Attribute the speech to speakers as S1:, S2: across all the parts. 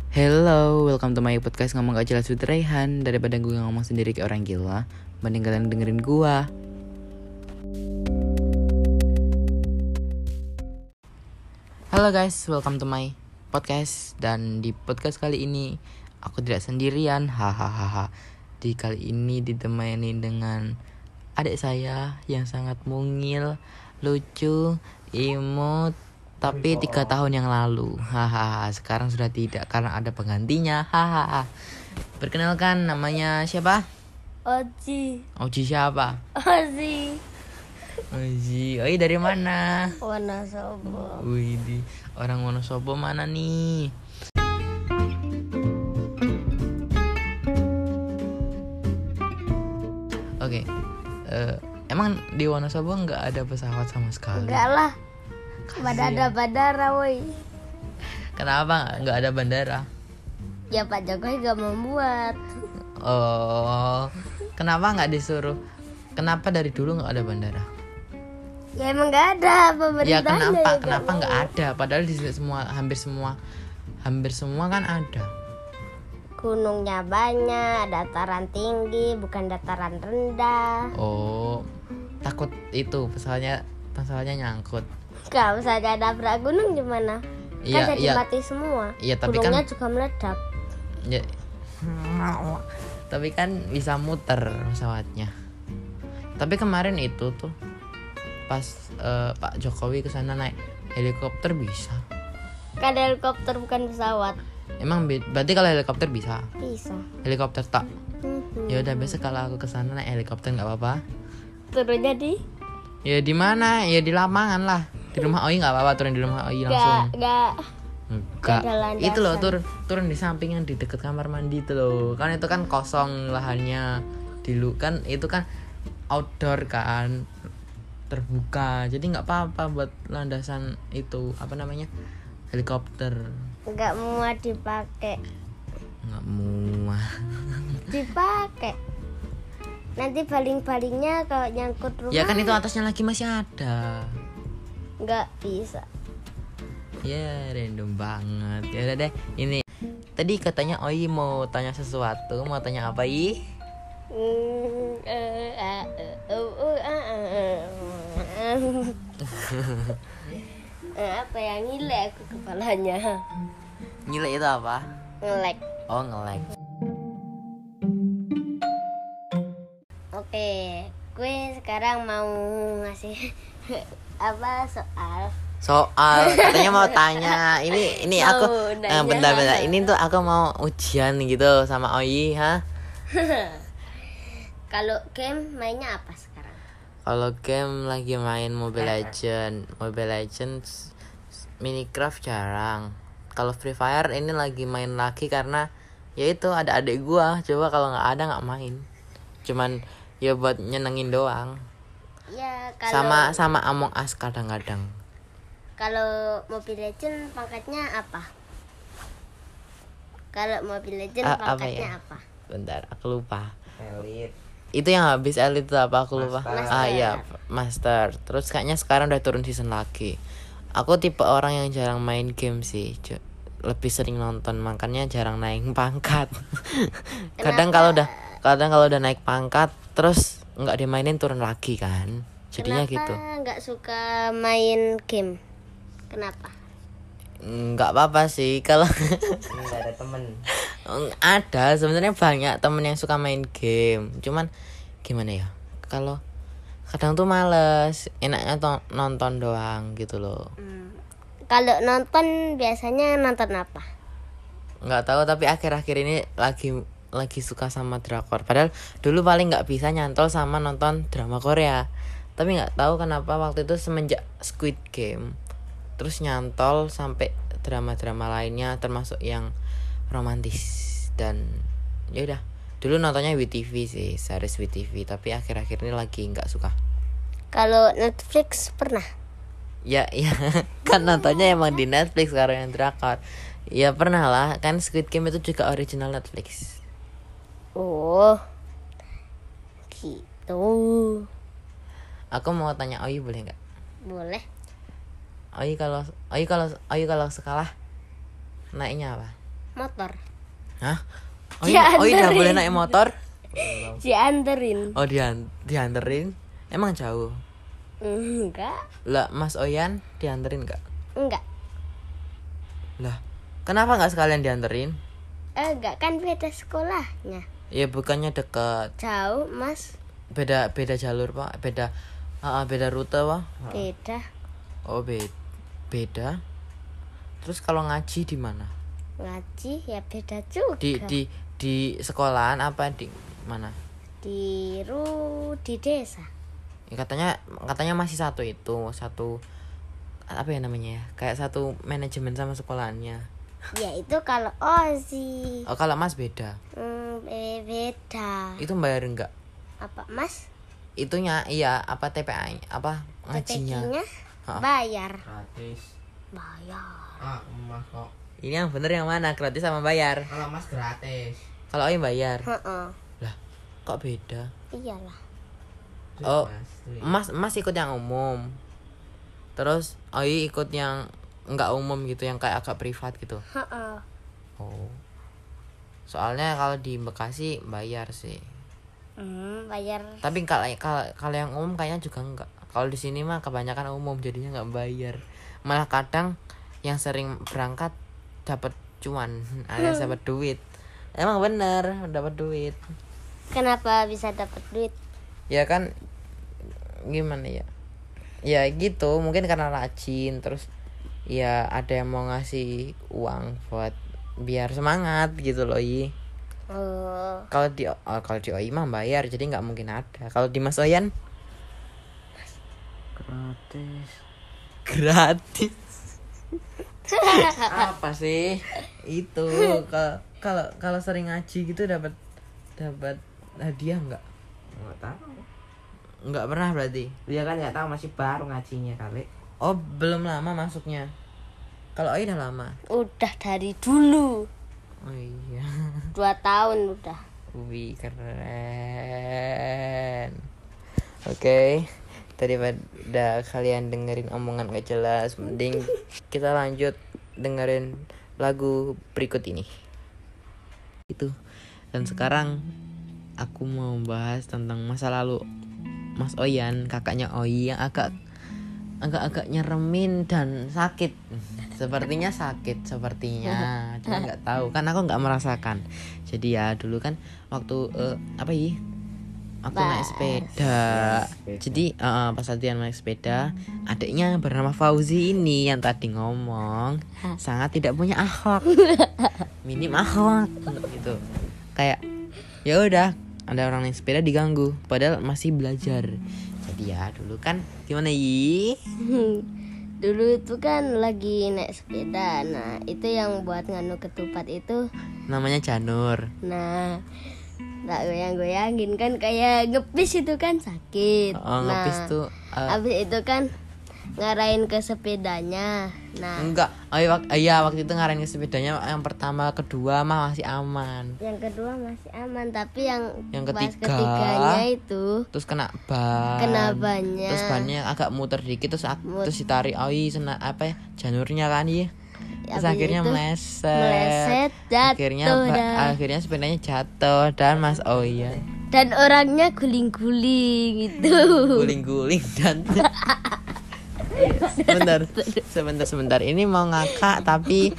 S1: Hello, welcome to my podcast ngomong gak jelas with Raihan. Daripada gue ngomong sendiri kayak orang gila, mending kalian dengerin gue. Halo guys, welcome to my podcast. Dan di podcast kali ini aku tidak sendirian, hahaha. Di kali ini ditemani dengan adik saya yang sangat mungil, lucu, imut, tapi 3 tahun yang lalu, hahaha. Sekarang sudah tidak karena ada penggantinya, hahaha. Perkenalkan, namanya siapa?
S2: Oji.
S1: Oji siapa?
S2: Oji.
S1: Oji, Oi dari mana?
S2: Wonosobo.
S1: Wih, di orang Wonosobo mana nih? Oke, emang di Wonosobo nggak ada pesawat sama sekali?
S2: Enggak lah.
S1: Kasian.
S2: Pada ada bandara woi.
S1: Kenapa nggak ada bandara?
S2: Ya Pak Jokowi gak membuat.
S1: Oh, kenapa nggak disuruh? Kenapa dari dulu nggak ada bandara?
S2: Ya emang gak ada
S1: Ya
S2: pemerintahnya.
S1: kenapa nggak ada? Padahal di hampir semua kan ada.
S2: Gunungnya banyak, dataran tinggi, bukan dataran rendah.
S1: Oh, takut itu pesawatnya nyangkut.
S2: Kalau misalnya nabrak gunung gimana?
S1: Iya,
S2: Kan jadi
S1: iya.
S2: mati semua.
S1: Iya, tapi
S2: Gunungnya
S1: kan
S2: juga meledak.
S1: ya, tapi kan bisa muter pesawatnya. Tapi kemarin itu tuh pas Pak Jokowi kesana naik helikopter bisa.
S2: Kan helikopter bukan pesawat.
S1: Emang berarti kalau helikopter bisa?
S2: Bisa.
S1: Helikopter tak? Ya udah, besok kalau aku kesana naik helikopter nggak apa-apa.
S2: Turunnya di?
S1: Ya di mana? Ya di lapangan lah. Di rumah Oi nggak apa-apa, turun di rumah Oi langsung.
S2: Enggak.
S1: Enggak.
S2: Ada landasan.
S1: Itu loh turun di samping yang di deket kamar mandi itu loh. Kan itu kan kosong lahannya. Kan itu kan outdoor kan, terbuka. Jadi nggak apa-apa buat landasan itu, apa namanya? Helikopter.
S2: Enggak muat dipakai.
S1: Nggak muat.
S2: Dipakai. Nanti baling-balingnya kalau nyangkut rumah.
S1: Ya kan itu atasnya lagi masih ada.
S2: Enggak bisa.
S1: Ya random banget. Ya udah deh, ini tadi katanya Oi mau tanya sesuatu. Mau tanya apa, Ih?
S2: Apa yang ngilek aku kepalanya?
S1: Nilai itu apa?
S2: Ngelek.
S1: Oh, nge-lag.
S2: Oke, gue sekarang mau ngasih apa soal.
S1: Katanya mau tanya. Ini
S2: Mau
S1: aku
S2: nanya.
S1: bentar. Ini tuh aku mau ujian gitu sama Oi, ha?
S2: Kalau game mainnya apa sekarang?
S1: Kalau game lagi main Mobile Legends, Minecraft jarang. Kalau Free Fire ini lagi main lagi karena ya itu ada adik gua. Coba kalau nggak ada nggak main. Cuman ya buat nyenengin doang.
S2: Ya kalau
S1: Sama Among Us kadang-kadang.
S2: Kalau Mobile Legend pangkatnya apa? Kalau Mobile Legend
S1: Apa
S2: pangkatnya
S1: ya?
S2: apa?
S1: Bentar, aku lupa.
S3: Elit.
S1: Itu yang habis Elite itu apa, aku lupa.
S2: Master.
S1: Iya, Master. Terus kayaknya sekarang udah turun season lagi. Aku tipe orang yang jarang main game sih. Lebih sering nonton, makanya jarang naik pangkat. kadang kalau udah naik pangkat terus nggak dimainin turun lagi kan. Jadinya gitu.
S2: Kenapa nggak suka main game? Kenapa?
S1: Nggak apa-apa sih kalau
S3: Nggak ada temen.
S1: ada sebenarnya banyak temen yang suka main game. Cuman gimana ya? Kalau kadang tuh males, enaknya nonton doang gitu loh.
S2: Kalau nonton biasanya nonton apa?
S1: Nggak tahu, tapi akhir-akhir ini lagi suka sama drakor. Padahal dulu paling nggak bisa nyantol sama nonton drama Korea. Tapi nggak tahu kenapa waktu itu semenjak Squid Game terus nyantol sampai drama-drama lainnya termasuk yang romantis. Dan ya udah, dulu nontonnya WeTV sih, series WeTV, tapi akhir-akhir ini lagi nggak suka.
S2: Kalau Netflix pernah?
S1: Ya kan nontonnya emang di Netflix sekarang yang drakor. Ya pernah lah, kan Squid Game itu juga original Netflix.
S2: Oh, gitu.
S1: Aku mau tanya Oi, boleh nggak?
S2: Boleh.
S1: Oi kalau sekolah naiknya apa?
S2: motor.
S1: Hah? Oh iya udah boleh naik motor?
S2: Dianterin.
S1: Oh dianterin? Emang jauh?
S2: Enggak.
S1: Lah Mas Oyan dianterin nggak?
S2: Enggak.
S1: Lah kenapa nggak sekalian dianterin?
S2: Enggak, kan beda sekolahnya.
S1: Ya bukannya dekat.
S2: Jauh, Mas.
S1: Beda jalur Pak. Beda rute Pak.
S2: Beda.
S1: Oh beda. Terus kalau ngaji di mana?
S2: Ngaji ya beda juga.
S1: Di sekolahan apa di mana?
S2: Di desa.
S1: Ya, katanya masih satu apa ya namanya ya? Kayak satu manajemen sama sekolahannya.
S2: Ya itu kalau Ozi.
S1: Oh kalau Mas beda.
S2: Beda.
S1: Itu bayar enggak?
S2: Apa, Mas?
S1: Itunya iya apa TPA apa ngajinya?
S2: TPK-nya
S1: Ha?
S2: bayar.
S3: Gratis.
S2: Bayar.
S3: Mas kok.
S1: Ini yang bener yang mana? Gratis sama bayar?
S3: Kalau Mas gratis.
S1: Kalau Oyi bayar.
S2: Heeh.
S1: Lah, kok beda?
S2: Iyalah.
S1: Oh,
S3: Mas.
S1: Mas ikut yang umum. Terus Oyi ikut yang enggak umum gitu, yang kayak agak privat gitu.
S2: Heeh.
S1: Oh. Soalnya kalau di Bekasi bayar sih.
S2: Bayar.
S1: Tapi kalau yang umum kayaknya juga enggak. Kalau di sini mah kebanyakan umum jadinya enggak bayar. Malah kadang yang sering berangkat dapat cuan alias dapat duit. Emang bener dapat duit.
S2: Kenapa bisa dapat duit?
S1: Ya kan gimana ya? Ya gitu, mungkin karena rajin terus ya ada yang mau ngasih uang buat biar semangat gitu loh Yi.
S2: Oh,
S1: Kalau di Oi mah bayar jadi nggak mungkin ada. Kalau di Mas Oyan gratis. Apa sih itu? Kalau sering ngaji gitu dapat hadiah nggak?
S3: Enggak tahu.
S1: Nggak pernah berarti.
S3: Dia kan enggak tahu, masih baru ngajinya kali.
S1: Oh belum lama masuknya. Kalau Oi udah lama.
S2: udah dari dulu.
S1: Oh iya.
S2: 2 tahun udah.
S1: Wih keren. Oke, daripada kalian dengerin omongan gak jelas, mending kita lanjut dengerin lagu berikut ini. Itu. Dan sekarang aku mau bahas tentang masa lalu Mas Oyan, kakaknya Oi yang agak nyeremin dan sakit. Sepertinya cuma nggak tahu kan aku nggak merasakan. Jadi ya dulu kan waktu waktu naik sepeda. Jadi pas latihan naik sepeda, adiknya bernama Fauzi ini yang tadi ngomong sangat tidak punya akhlak, minim akhlak gitu. Kayak ya udah ada orang naik sepeda diganggu, padahal masih belajar. Jadi ya dulu kan gimana Yi?
S2: Dulu itu kan lagi naik sepeda. Nah, itu yang buat nganu ketupat itu.
S1: Namanya Janur.
S2: Nah, tak goyang-goyangin kan kayak ngepis itu kan sakit.
S1: Oh, ngepis tuh
S2: habis itu kan ngarahin ke sepedanya. Nah,
S1: enggak. Waktu itu ngarahin ke sepedanya yang pertama, kedua mah masih aman.
S2: yang kedua masih aman, tapi yang pas
S1: Ketiga
S2: ketiganya itu
S1: terus kena ban.
S2: kena bannya.
S1: Terus bannya agak muter dikit terus ditarik janurnya kan ya. Terus
S2: Habis
S1: akhirnya
S2: itu
S1: meleset.
S2: jatuh
S1: Akhirnya sepedanya jatuh dan Mas Oyan
S2: dan orangnya guling-guling itu.
S1: guling-guling dan sebentar ini mau ngakak tapi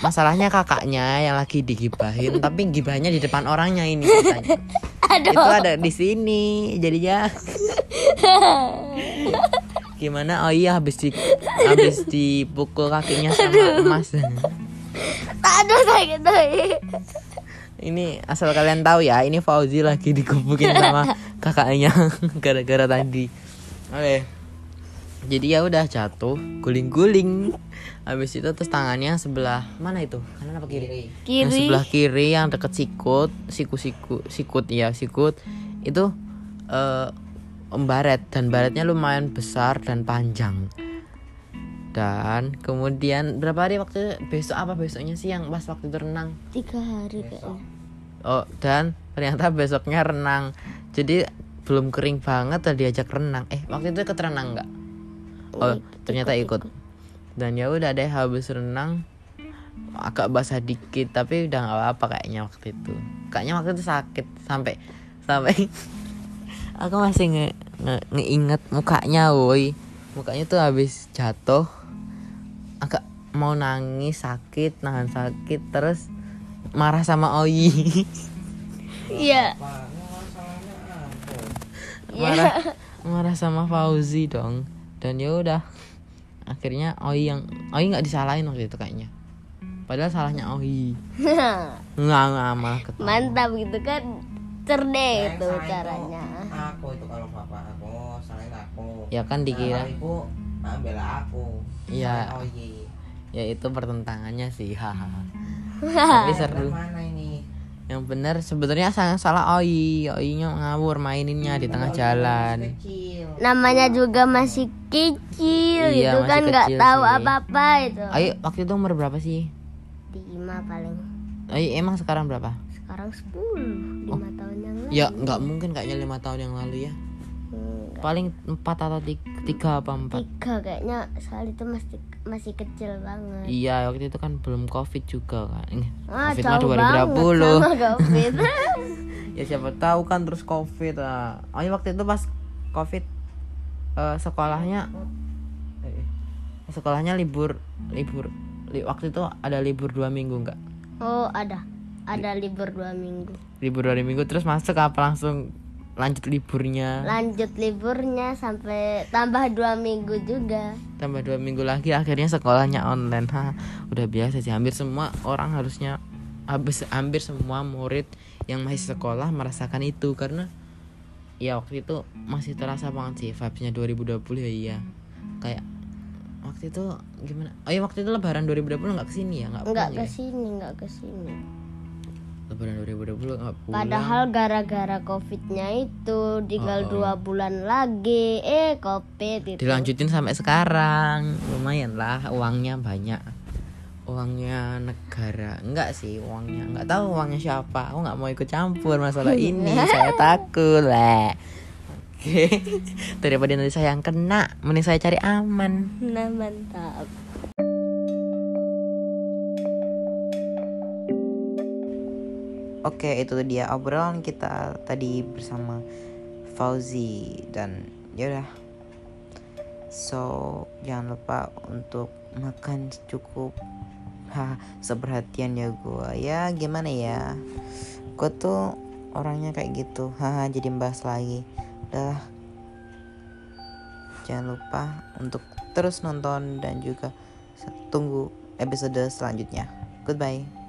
S1: masalahnya kakaknya yang lagi digibahin tapi gibahnya di depan orangnya ini katanya. Itu ada di sini jadinya gimana? Oh iya habis dipukul kakinya sama Mas.
S2: Aduh sakit tuh.
S1: Ini asal kalian tahu ya, ini Fauzi lagi digebukin sama kakaknya gara-gara tadi. Oke. Jadi ya udah jatuh, guling-guling. Habis itu terus tangannya sebelah mana itu? Kanan apa kiri? Yang sebelah kiri yang deket sikut itu membaret dan baretnya lumayan besar dan panjang. Dan kemudian berapa hari besoknya sih yang pas waktu itu renang?
S2: 3 hari kayaknya.
S1: Oh, dan ternyata besoknya renang. Jadi belum kering banget tadi diajak renang. Waktu itu ikut renang enggak? Oh, ternyata ikut. Dan ya udah deh habis renang agak basah dikit, tapi udah nggak apa-apa kayaknya waktu itu. Kayaknya waktu itu sakit sampai aku masih ngeinget mukanya, woi. Mukanya tuh habis jatuh agak mau nangis, sakit, nahan sakit, terus marah sama Oi.
S2: Iya.
S3: Apa? Masalahnya apa?
S1: marah sama Fauzi dong. Dan ya udah, akhirnya Oi nggak disalahin waktu itu kayaknya, padahal salahnya Oi. nggak malah ketawa.
S2: Mantap gitu kan, cerdik
S3: Yang
S2: itu
S3: salah
S2: caranya.
S3: Aku itu kalau bapak aku salahin aku.
S1: Ya kan dikira.
S3: Nah, ibu ambil aku.
S1: Iya.
S3: Salahin Oyi.
S1: Ya itu pertentangannya sih, hahaha. Tapi seru.
S3: Mana ini?
S1: Yang benar sebenarnya salah Oinya ngawur maininnya di tengah jalan.
S3: Kecil.
S2: Namanya juga masih kecil
S1: Iya,
S2: itu
S1: masih
S2: kan nggak
S1: kecil
S2: tahu
S1: sih.
S2: apa-apa itu.
S1: Oi waktu itu umur berapa sih?
S2: 5 paling.
S1: Oi emang sekarang berapa?
S2: Sekarang 10, 5 tahun yang lalu.
S1: Ya nggak mungkin kayaknya 5 tahun yang lalu ya.
S2: Enggak.
S1: Paling 4 atau 3 apa 4.
S2: 3 kayaknya, soal itu masih kecil banget.
S1: Iya waktu itu kan belum covid juga kan. Covid mah
S2: Jauh
S1: 2020.
S2: banget sama COVID.
S1: Ya siapa tahu kan terus covid. Oi waktu itu pas covid sekolahnya libur waktu itu ada libur 2 minggu nggak?
S2: Oh, ada libur 2 minggu.
S1: Libur 2 minggu terus masuk apa langsung lanjut liburnya?
S2: Lanjut liburnya sampai tambah 2 minggu juga.
S1: Tambah 2 minggu lagi akhirnya sekolahnya online. Udah biasa sih, hampir semua orang harusnya hampir semua murid yang masih sekolah merasakan itu, karena ya waktu itu masih terasa banget sih vibes-nya 2020 ya. Iya. Kayak waktu itu gimana? Oh ya waktu itu lebaran 2020 enggak kesini ya?
S2: Enggak
S1: pulang
S2: ke sini.
S1: Lebaran 2020 enggak pulang.
S2: Padahal gara-gara COVID-nya itu tinggal 2 bulan lagi COVID itu.
S1: Dilanjutin sampai sekarang. Lumayan lah, uangnya banyak. Uangnya negara. Enggak sih, uangnya enggak tahu uangnya siapa. Aku enggak mau ikut campur masalah ini. Saya takut lah. Oke. Daripada nanti saya yang kena, mending saya cari aman.
S2: Nah, mantap.
S1: Oke, itu dia obrolan kita tadi bersama Fauzi dan yaudah. So, jangan lupa untuk makan cukup. Seperhatian ya gue. Ya gimana ya? Gue tuh orangnya kayak gitu. Jadi bahas lagi. Udah. Jangan lupa untuk terus nonton dan juga tunggu episode selanjutnya. Goodbye.